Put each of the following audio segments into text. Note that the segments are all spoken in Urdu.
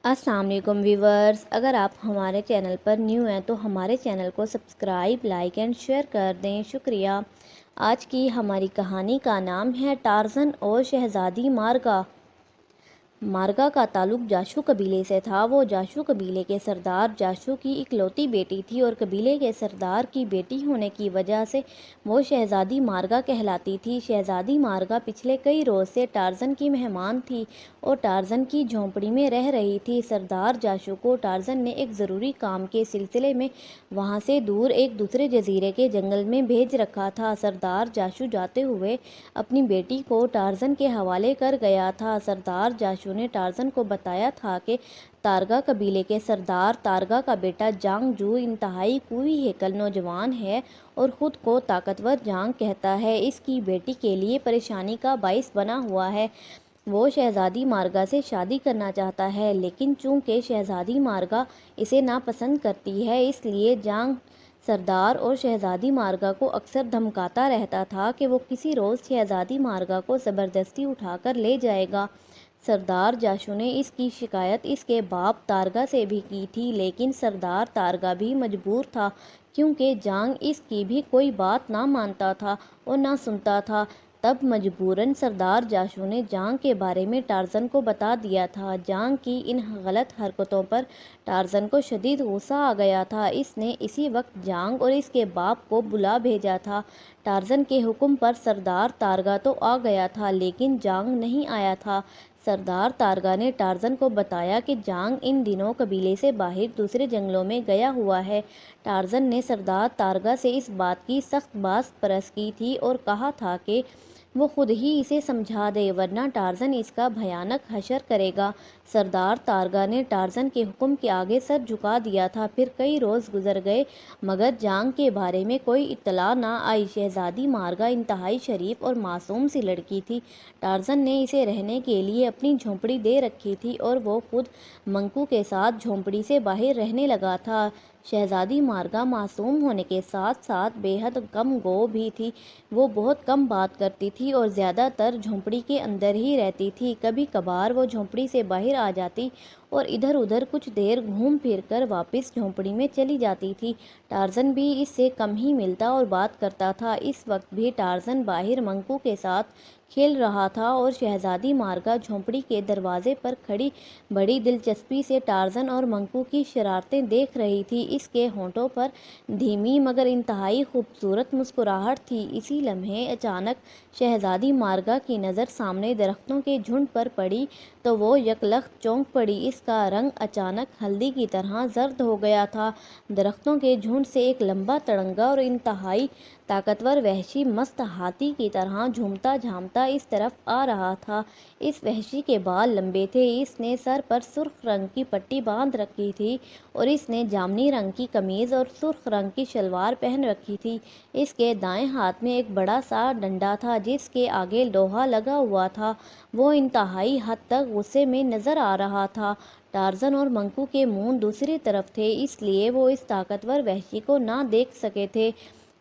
السلام علیکم ویورز، اگر آپ ہمارے چینل پر نیو ہیں تو ہمارے چینل کو سبسکرائب، لائک اینڈ شیئر کر دیں، شکریہ۔ آج کی ہماری کہانی کا نام ہے ٹارزن اور شہزادی مارگا۔ مارگا کا تعلق جاشو قبیلے سے تھا۔ وہ جاشو قبیلے کے سردار جاشو کی اکلوتی بیٹی تھی اور قبیلے کے سردار کی بیٹی ہونے کی وجہ سے وہ شہزادی مارگا کہلاتی تھی۔ شہزادی مارگا پچھلے کئی روز سے ٹارزن کی مہمان تھی اور ٹارزن کی جھونپڑی میں رہ رہی تھی۔ سردار جاشو کو ٹارزن نے ایک ضروری کام کے سلسلے میں وہاں سے دور ایک دوسرے جزیرے کے جنگل میں بھیج رکھا تھا۔ سردار جاشو جاتے ہوئے اپنی بیٹی کو ٹارزن کے حوالے کر گیا تھا۔ سردار جاشو نے ٹارزن کو بتایا تھا کہ تارگا قبیلے کے سردار تارگا کا بیٹا جانگ جو انتہائی قوی ہیکل نوجوان ہے اور خود کو طاقتور جانگ کہتا ہے، اس کی بیٹی کے لیے پریشانی کا باعث بنا ہوا ہے۔ وہ شہزادی مارگا سے شادی کرنا چاہتا ہے، لیکن چونکہ شہزادی مارگا اسے ناپسند کرتی ہے، اس لیے جانگ سردار اور شہزادی مارگا کو اکثر دھمکاتا رہتا تھا کہ وہ کسی روز شہزادی مارگا کو زبردستی اٹھا کر لے جائے گا۔ سردار جاشو نے اس کی شکایت اس کے باپ تارگا سے بھی کی تھی، لیکن سردار تارگا بھی مجبور تھا کیونکہ جانگ اس کی بھی کوئی بات نہ مانتا تھا اور نہ سنتا تھا۔ تب مجبوراً سردار جاشو نے جانگ کے بارے میں ٹارزن کو بتا دیا تھا۔ جانگ کی ان غلط حرکتوں پر ٹارزن کو شدید غصہ آ گیا تھا۔ اس نے اسی وقت جانگ اور اس کے باپ کو بلا بھیجا تھا۔ ٹارزن کے حکم پر سردار تارگا تو آ گیا تھا لیکن جانگ نہیں آیا تھا۔ سردار تارگا نے ٹارزن کو بتایا کہ جانگ ان دنوں قبیلے سے باہر دوسرے جنگلوں میں گیا ہوا ہے۔ ٹارزن نے سردار تارگا سے اس بات کی سخت باز پرس کی تھی اور کہا تھا کہ وہ خود ہی اسے سمجھا دے ورنہ ٹارزن اس کا بھیانک حشر کرے گا۔ سردار تارگا نے ٹارزن کے حکم کے آگے سر جھکا دیا تھا۔ پھر کئی روز گزر گئے مگر جانگ کے بارے میں کوئی اطلاع نہ آئی۔ شہزادی مارگا انتہائی شریف اور معصوم سی لڑکی تھی۔ ٹارزن نے اسے رہنے کے لیے اپنی جھونپڑی دے رکھی تھی اور وہ خود منکو کے ساتھ جھونپڑی سے باہر رہنے لگا تھا۔ شہزادی مارگا معصوم ہونے کے ساتھ ساتھ بے حد کم گو بھی تھی۔ وہ بہت کم بات کرتی تھی اور زیادہ تر جھونپڑی کے اندر ہی رہتی تھی۔ کبھی کبھار وہ جھونپڑی سے باہر آ جاتی اور ادھر ادھر کچھ دیر گھوم پھر کر واپس جھونپڑی میں چلی جاتی تھی۔ ٹارزن بھی اس سے کم ہی ملتا اور بات کرتا تھا۔ اس وقت بھی ٹارزن باہر منکو کے ساتھ کھیل رہا تھا اور شہزادی مارگا جھونپڑی کے دروازے پر کھڑی بڑی دلچسپی سے ٹارزن اور منکو کی شرارتیں دیکھ رہی تھی۔ اس کے ہونٹوں پر دھیمی مگر انتہائی خوبصورت مسکراہٹ تھی۔ اسی لمحے اچانک شہزادی مارگا کی نظر سامنے درختوں کے جھنڈ پر پڑی تو وہ یکلخت چونک پڑی۔ اس کا رنگ اچانک ہلدی کی طرح زرد ہو گیا تھا۔ درختوں کے جھنڈ سے ایک لمبا تڑنگا اور انتہائی طاقتور وحشی مست ہاتھی کی طرح جھومتا جھامتا اس طرف آ رہا تھا۔ اس وحشی کے بال لمبے تھے، اس نے سر پر سرخ رنگ کی پٹی باندھ رکھی تھی اور اس نے جامنی رنگ کی قمیض اور سرخ رنگ کی شلوار پہن رکھی تھی۔ اس کے دائیں ہاتھ میں ایک بڑا سا ڈنڈا تھا جس کے آگے لوہا لگا ہوا تھا۔ وہ انتہائی حد تک غصے میں نظر آ رہا تھا۔ ٹارزن اور منکو کے منہ دوسری طرف تھے اس لیے وہ اس طاقتور وحشی کو نہ دیکھ سکے تھے۔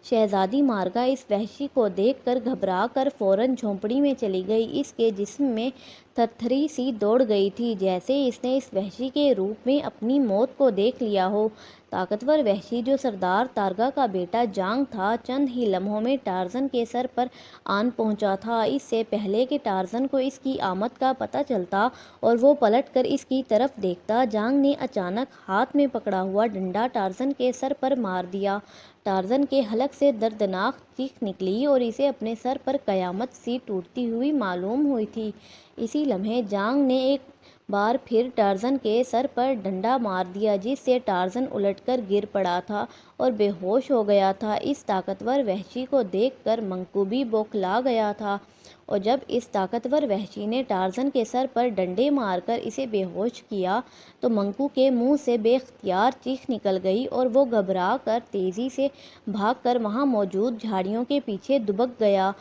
شہزادی مارگا اس وحشی کو دیکھ کر گھبرا کر فوراً جھونپڑی میں چلی گئی۔ اس کے جسم میں تھرتھری سی دوڑ گئی تھی جیسے اس نے اس وحشی کے روپ میں اپنی موت کو دیکھ لیا ہو۔ طاقتور وحشی جو سردار تارگا کا بیٹا جانگ تھا چند ہی لمحوں میں ٹارزن کے سر پر آن پہنچا تھا۔ اس سے پہلے کہ ٹارزن کو اس کی آمد کا پتہ چلتا اور وہ پلٹ کر اس کی طرف دیکھتا، جانگ نے اچانک ہاتھ میں پکڑا ہوا ڈنڈا ٹارزن کے سر پر مار دیا۔ ٹارزن کے حلق سے دردناک چیخ نکلی اور اسے اپنے سر پر قیامت سی ٹوٹتی ہوئی معلوم ہوئی تھی۔ اسی لمحے جانگ نے ایک بار پھر ٹارزن کے سر پر ڈنڈا مار دیا جس سے ٹارزن الٹ کر گر پڑا تھا اور بے ہوش ہو گیا تھا۔ اس طاقتور وحشی کو دیکھ کر منکو بھی بوکھلا گیا تھا اور جب اس طاقتور وحشی نے ٹارزن کے سر پر ڈنڈے مار کر اسے بے ہوش کیا تو منکو کے منہ سے بے اختیار چیخ نکل گئی اور وہ گھبرا کر تیزی سے بھاگ کر وہاں موجود جھاڑیوں کے پیچھے دبک گیا۔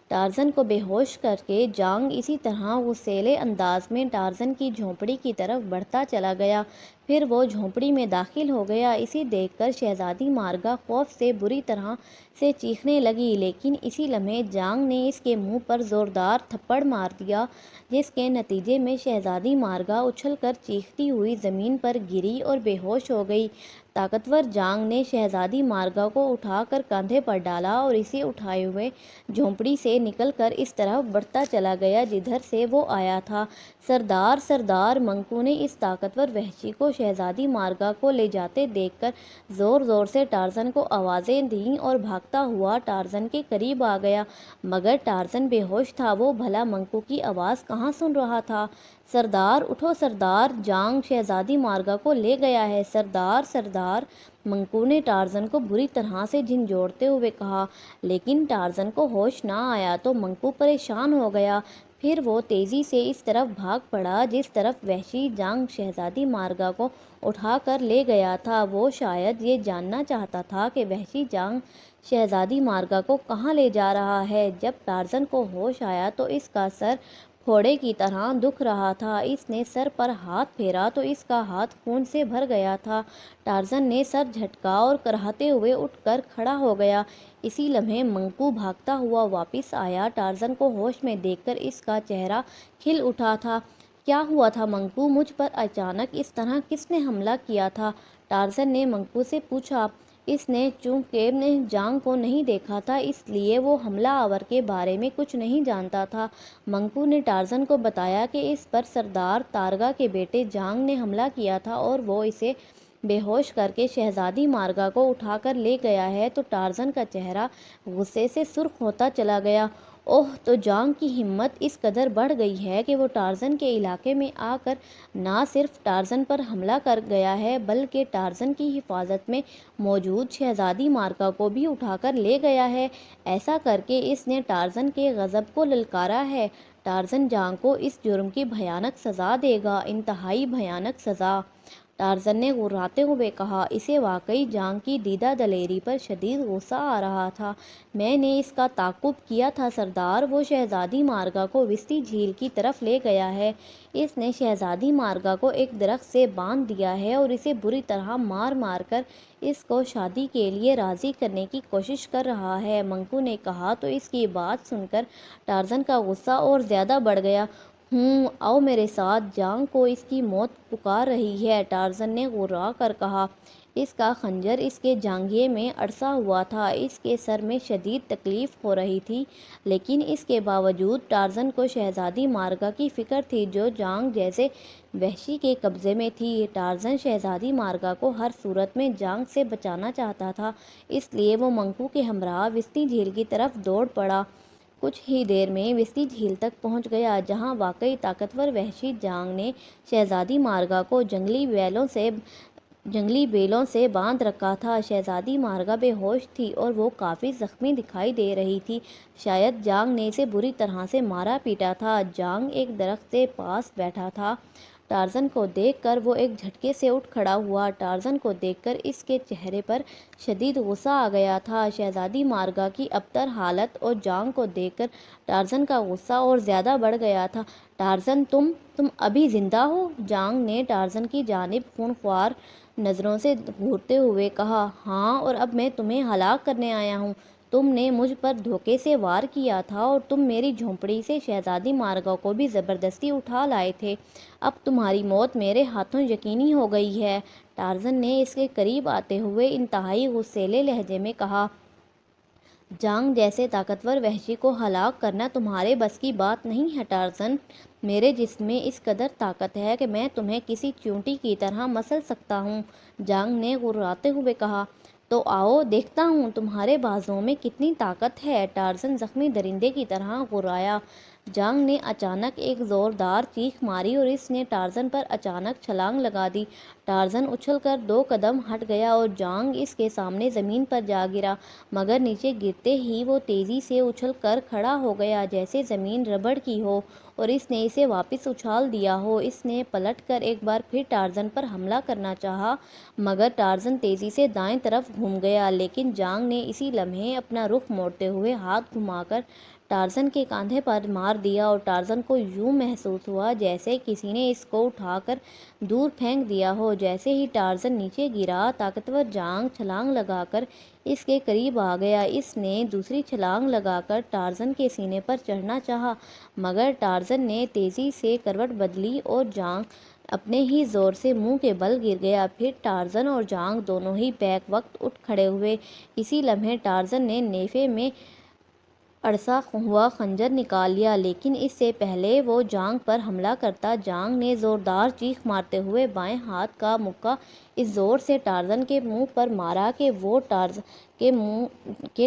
ٹارزن کو بے ہوش کر کے جانگ اسی طرح غصیلے انداز میں ٹارزن کی جھونپڑی کی طرف بڑھتا چلا گیا۔ پھر وہ جھونپڑی میں داخل ہو گیا۔ اسے دیکھ کر شہزادی مارگا خوف سے بری طرح سے چیخنے لگی، لیکن اسی لمحے جانگ نے اس کے منہ پر زوردار تھپڑ مار دیا، جس کے نتیجے میں شہزادی مارگا اچھل کر چیختی ہوئی زمین پر گری اور بے ہوش ہو گئی۔ طاقتور جانگ نے شہزادی مارگا کو اٹھا کر کندھے پر ڈالا اور اسے اٹھائے ہوئے جھونپڑی سے نکل کر اس طرف بڑھتا چلا گیا جدھر سے وہ آیا تھا۔ سردار، سردار! منکو نے اس طاقتور وحشی کو شہزادی مارگا کو لے جاتے دیکھ کر زور زور سے ٹارزن کو آوازیں دیں اور بھاگتا ہوا ٹارزن کے قریب آ گیا، مگر ٹارزن بے ہوش تھا۔ وہ بھلا منکو کی آواز کہاں سن رہا تھا؟ سردار اٹھو سردار! جانگ شہزادی مارگا کو لے گیا ہے! سردار، سردار! منکو نے ٹارزن کو بری طرح سے جھنجھوڑتے ہوئے کہا، لیکن ٹارزن کو ہوش نہ آیا تو منکو پریشان ہو گیا۔ پھر وہ تیزی سے اس طرف بھاگ پڑا جس طرف وحشی جانگ شہزادی مارگا کو اٹھا کر لے گیا تھا۔ وہ شاید یہ جاننا چاہتا تھا کہ وحشی جانگ شہزادی مارگا کو کہاں لے جا رہا ہے۔ جب ٹارزن کو ہوش آیا تو اس کا سر پھوڑے کی طرح دکھ رہا تھا۔ اس نے سر پر ہاتھ پھیرا تو اس کا ہاتھ خون سے بھر گیا تھا۔ ٹارزن نے سر جھٹکا اور کراہتے ہوئے اٹھ کر کھڑا ہو گیا۔ اسی لمحے منکو بھاگتا ہوا واپس آیا۔ ٹارزن کو ہوش میں دیکھ کر اس کا چہرہ کھل اٹھا تھا۔ کیا ہوا تھا منکو؟ مجھ پر اچانک اس طرح کس نے حملہ کیا تھا؟ ٹارزن نے منکو سے پوچھا۔ اس نے چونکہ جانگ کو نہیں دیکھا تھا اس لیے وہ حملہ آور کے بارے میں کچھ نہیں جانتا تھا۔ منکو نے ٹارزن کو بتایا کہ اس پر سردار تارگا کے بیٹے جانگ نے حملہ کیا تھا اور وہ اسے بے ہوش کر کے شہزادی مارگا کو اٹھا کر لے گیا ہے تو ٹارزن کا چہرہ غصے سے سرخ ہوتا چلا گیا۔ اوہ! تو جانگ کی ہمت اس قدر بڑھ گئی ہے کہ وہ ٹارزن کے علاقے میں آ کر نہ صرف ٹارزن پر حملہ کر گیا ہے بلکہ ٹارزن کی حفاظت میں موجود شہزادی مارگا کو بھی اٹھا کر لے گیا ہے۔ ایسا کر کے اس نے ٹارزن کے غضب کو للکارا ہے۔ ٹارزن جانگ کو اس جرم کی بھیانک سزا دے گا، انتہائی بھیانک سزا! ٹارزن نے غراتے ہوئے کہا۔ اسے واقعی جانگ کی دیدہ دلیری پر شدید غصہ آ رہا تھا۔ میں نے اس کا تعاقب کیا تھا سردار! وہ شہزادی مارگا کو وسطی جھیل کی طرف لے گیا ہے۔ اس نے شہزادی مارگا کو ایک درخت سے باندھ دیا ہے اور اسے بری طرح مار مار کر اس کو شادی کے لیے راضی کرنے کی کوشش کر رہا ہے، منکو نے کہا۔ تو اس کی بات سن کر ٹارزن کا غصہ اور زیادہ بڑھ گیا۔ آؤ میرے ساتھ! جانگ کو اس کی موت پکار رہی ہے! ٹارزن نے غرا کر کہا۔ اس کا خنجر اس کے جاگھے میں اڑسا ہوا تھا۔ اس کے سر میں شدید تکلیف ہو رہی تھی، لیکن اس کے باوجود ٹارزن کو شہزادی مارگا کی فکر تھی جو جانگ جیسے وحشی کے قبضے میں تھی۔ ٹارزن شہزادی مارگا کو ہر صورت میں جانگ سے بچانا چاہتا تھا، اس لیے وہ منکو کے ہمراہ وسطی جھیل کی طرف دوڑ پڑا۔ کچھ ہی دیر میں وسطی جھیل تک پہنچ گیا جہاں واقعی طاقتور وحشی جانگ نے شہزادی مارگا کو جنگلی بیلوں سے باندھ رکھا تھا۔ شہزادی مارگا بے ہوش تھی اور وہ کافی زخمی دکھائی دے رہی تھی۔ شاید جانگ نے اسے بری طرح سے مارا پیٹا تھا۔ جانگ ایک درخت کے پاس بیٹھا تھا۔ ٹارزن کو دیکھ کر وہ ایک جھٹکے سے اٹھ کھڑا ہوا۔ ٹارزن کو دیکھ کر اس کے چہرے پر شدید غصہ آ گیا تھا۔ شہزادی مارگا کی ابتر حالت اور جانگ کو دیکھ کر ٹارزن کا غصہ اور زیادہ بڑھ گیا تھا۔ ٹارزن تم ابھی زندہ ہو؟ جانگ نے ٹارزن کی جانب خونخوار نظروں سے گھورتے ہوئے کہا۔ ہاں، اور اب میں تمہیں ہلاک کرنے آیا ہوں۔ تم نے مجھ پر دھوکے سے وار کیا تھا اور تم میری جھونپڑی سے شہزادی مارگا کو بھی زبردستی اٹھا لائے تھے۔ اب تمہاری موت میرے ہاتھوں یقینی ہو گئی ہے! ٹارزن نے اس کے قریب آتے ہوئے انتہائی غصیلے لہجے میں کہا۔ جانگ جیسے طاقتور وحشی کو ہلاک کرنا تمہارے بس کی بات نہیں ہے ٹارزن! میرے جسم میں اس قدر طاقت ہے کہ میں تمہیں کسی چیونٹی کی طرح مسل سکتا ہوں، جانگ نے غراتے ہوئے کہا۔ تو آؤ دیکھتا ہوں تمہارے بازوؤں میں کتنی طاقت ہے! ٹارزن زخمی درندے کی طرح غرایا۔ جانگ نے اچانک ایک زوردار چیخ ماری اور اس نے ٹارزن پر اچانک چھلانگ لگا دی۔ ٹارزن اچھل کر 2 قدم ہٹ گیا اور جانگ اس کے سامنے زمین پر جا گرا، مگر نیچے گرتے ہی وہ تیزی سے اچھل کر کھڑا ہو گیا جیسے زمین ربڑ کی ہو اور اس نے اسے واپس اچھال دیا ہو۔ اس نے پلٹ کر ایک بار پھر ٹارزن پر حملہ کرنا چاہا، مگر ٹارزن تیزی سے دائیں طرف گھوم گیا، لیکن جانگ نے اسی لمحے اپنا رخ موڑتے ہوئے ہاتھ گھما کر ٹارزن کے کاندھے پر مار دیا اور ٹارزن کو یوں محسوس ہوا جیسے کسی نے اس کو اٹھا کر دور پھینک دیا ہو۔ جیسے ہی ٹارزن نیچے گرا، طاقتور جانگ چھلانگ لگا کر اس کے قریب آ گیا۔ اس نے دوسری چھلانگ لگا کر ٹارزن کے سینے پر چڑھنا چاہا، مگر ٹارزن نے تیزی سے کروٹ بدلی اور جانگ اپنے ہی زور سے منہ کے بل گر گیا۔ پھر ٹارزن اور جانگ دونوں ہی بیک وقت اٹھ کھڑے ہوئے۔ اسی لمحے ٹارزن نے نیفے میں اڑسا ہوا خنجر نکال لیا، لیکن اس سے پہلے وہ جانگ پر حملہ کرتا، جانگ نے زوردار چیخ مارتے ہوئے بائیں ہاتھ کا مکہ اس زور سے ٹارزن کے منہ پر مارا کہ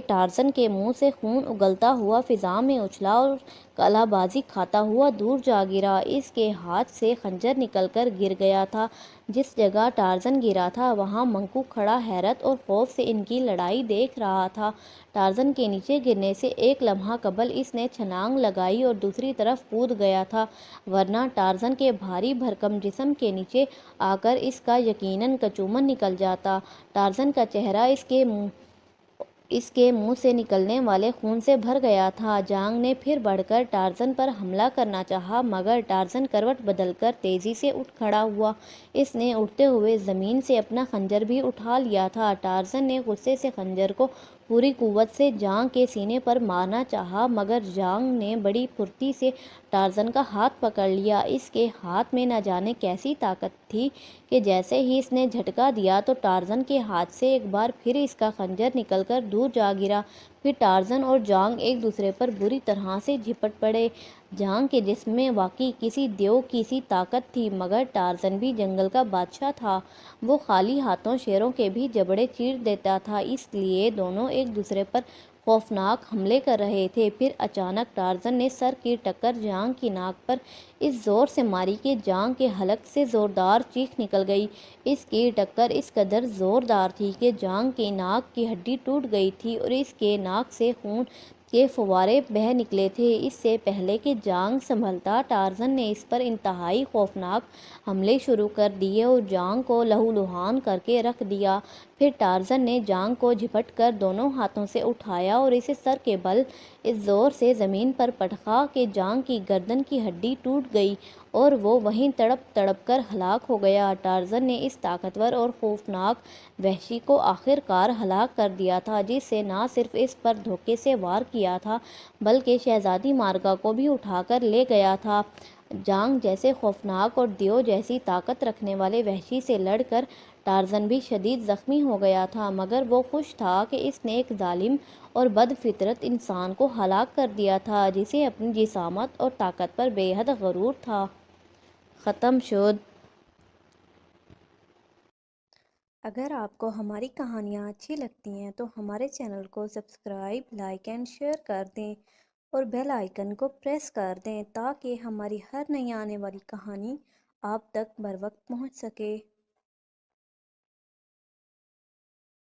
ٹارزن کے منہ سے خون اگلتا ہوا فضا میں اچھلا اور کلا بازی کھاتا ہوا دور جا گرا۔ اس کے ہاتھ سے خنجر نکل کر گر گیا تھا۔ جس جگہ ٹارزن گرا تھا وہاں منکو کھڑا حیرت اور خوف سے ان کی لڑائی دیکھ رہا تھا۔ ٹارزن کے نیچے گرنے سے ایک لمحہ قبل اس نے چھلانگ لگائی اور دوسری طرف کود گیا تھا، ورنہ ٹارزن کے بھاری بھرکم جسم کے نیچے آ کر اس کا یقیناً کچومن نکل جاتا۔ ٹارزن کا چہرہ اس کے منہ سے نکلنے والے خون سے بھر گیا تھا۔ جانگ نے پھر بڑھ کر ٹارزن پر حملہ کرنا چاہا، مگر ٹارزن کروٹ بدل کر تیزی سے اٹھ کھڑا ہوا۔ اس نے اٹھتے ہوئے زمین سے اپنا خنجر بھی اٹھا لیا تھا۔ ٹارزن نے غصے سے خنجر کو پوری قوت سے جانگ کے سینے پر مارنا چاہا، مگر جانگ نے بڑی پھرتی سے ٹارزن کا ہاتھ پکڑ لیا۔ اس کے ہاتھ میں نہ جانے کیسی طاقت تھی کہ جیسے ہی اس نے جھٹکا دیا تو ٹارزن کے ہاتھ سے ایک بار پھر اس کا خنجر نکل کر دور جا گرا۔ پھر ٹارزن اور جانگ ایک دوسرے پر بری طرح سے جھپٹ پڑے۔ جانگ کے جسم میں واقعی کسی دیو کی سی طاقت تھی، مگر ٹارزن بھی جنگل کا بادشاہ تھا، وہ خالی ہاتھوں شیروں کے بھی جبڑے چیر دیتا تھا، اس لیے دونوں ایک دوسرے پر خوفناک حملے کر رہے تھے۔ پھر اچانک ٹارزن نے سر کی ٹکر جانگ کی ناک پر اس زور سے ماری کہ جانگ کے حلق سے زوردار چیخ نکل گئی۔ اس کی ٹکر اس قدر زوردار تھی کہ جانگ کی ناک کی ہڈی ٹوٹ گئی تھی اور اس کے ناک سے خون کے فوارے بہہ نکلے تھے۔ اس سے پہلے کہ جانگ سنبھلتا، ٹارزن نے اس پر انتہائی خوفناک حملے شروع کر دیے اور جانگ کو لہولہان کر کے رکھ دیا۔ پھر ٹارزن نے جانگ کو جھپٹ کر دونوں ہاتھوں سے اٹھایا اور اسے سر کے بل اس زور سے زمین پر پٹخا کہ جانگ کی گردن کی ہڈی ٹوٹ گئی اور وہ وہیں تڑپ تڑپ کر ہلاک ہو گیا۔ ٹارزن نے اس طاقتور اور خوفناک وحشی کو آخر کار ہلاک کر دیا تھا، جس نے نہ صرف اس پر دھوکے سے وار کیا تھا بلکہ شہزادی مارگا کو بھی اٹھا کر لے گیا تھا۔ جانگ جیسے خوفناک اور دیو جیسی طاقت رکھنے والے وحشی سے لڑ کر ٹارزن بھی شدید زخمی ہو گیا تھا، مگر وہ خوش تھا کہ اس نے ایک ظالم اور بد فطرت انسان کو ہلاک کر دیا تھا جسے اپنی جسامت اور طاقت پر بے حد غرور تھا۔ ختم شد۔ اگر آپ کو ہماری کہانیاں اچھی لگتی ہیں تو ہمارے چینل کو سبسکرائب، لائک اینڈ شیئر کر دیں اور بیل آئیکن کو پریس کر دیں تاکہ ہماری ہر نئی آنے والی کہانی آپ تک بروقت پہنچ سکے۔